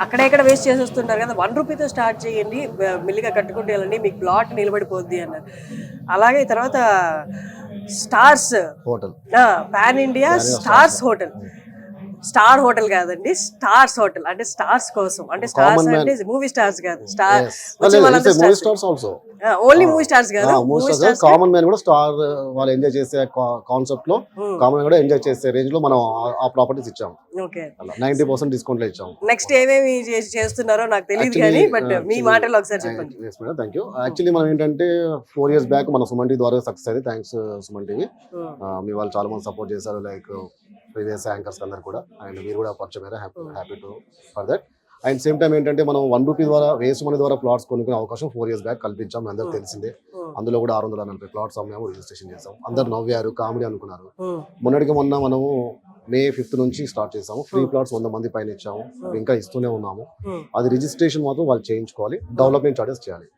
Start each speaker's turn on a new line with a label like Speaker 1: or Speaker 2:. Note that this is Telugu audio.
Speaker 1: అక్కడెక్కడ వేస్ట్ చేసేస్తుంటారు కదా, 1 రూపీతో స్టార్ట్ చేయండి, మెల్లిగా కట్టుకుంటూ వెళ్ళండి, మీకు ప్లాట్ నిలబడిపోద్ది అన్నారు. అలాగే తర్వాత stars
Speaker 2: hotel
Speaker 1: pan India stars hotel, star hotel కాదండి, స్టార్స్ హోటల్, అంటే స్టార్స్ కోసం, అంటే స్టార్స్ అంటే మూవీ స్టార్స్ కాదు, star
Speaker 2: movie stars also,
Speaker 1: only movie stars కాదు, మూవీ స్టార్స్
Speaker 2: కామన్ మ్యాన్ కూడా స్టార్ వాళ్ళు ఎంజాయ్ చేసే కాన్సెప్ట్ లో కామన్ కూడా ఎంజాయ్ చేసే రేంజ్ లో మనం ఆ ప్రాపర్టీస్ ఇచ్చాం.
Speaker 1: ఓకే,
Speaker 2: 90% డిస్కౌంట్ లో ఇచ్చాం.
Speaker 1: నెక్స్ట్ ఏమేమి చేస్తున్నారో నాకు తెలియదు కానీ బట్ మీ మాటల్లో ఒకసారి చెప్పండి.
Speaker 2: Thank you. యాక్చువల్లీ మనం ఏంటంటే 4 years బ్యాక్ మన సుమన్ టీవీ ద్వారా సక్సెస్ అయింది. Thanks Suman TV. మీ వాళ్ళు చాలా మంది సపోర్ట్ చేశారు, లైక్ ప్రీవియస్ యాంకర్స్ అందరు కూడా, అండ్ మీరు కూడా పరిచయం happy to for that. And same time ఏంటంటే మనం 1 రూపీ ద్వారా వేస్ట్ మనీ ద్వారా ప్లాట్స్ కొనుక్కునే అవకాశం 4 years బ్యాక్ కల్పించాం. అందరికి తెలిసిందే. అందులో కూడా 640 ప్లాట్స్ అమ్మాము, రిజిస్ట్రేషన్ చేసాం. అందరు నవ్వారు, కామెడీ అనుకున్నారు. మొన్నటికి మొన్న మనము May 5th నుంచి స్టార్ట్ చేసాము. ఫ్రీ ప్లాట్స్ 100 మంది పైన ఇచ్చాము, ఇంకా ఇస్తూనే ఉన్నాము. అది రిజిస్ట్రేషన్ మాత్రం వాళ్ళు చేయించుకోవాలి, డెవలప్మెంట్ చార్జెస్ చేయాలి.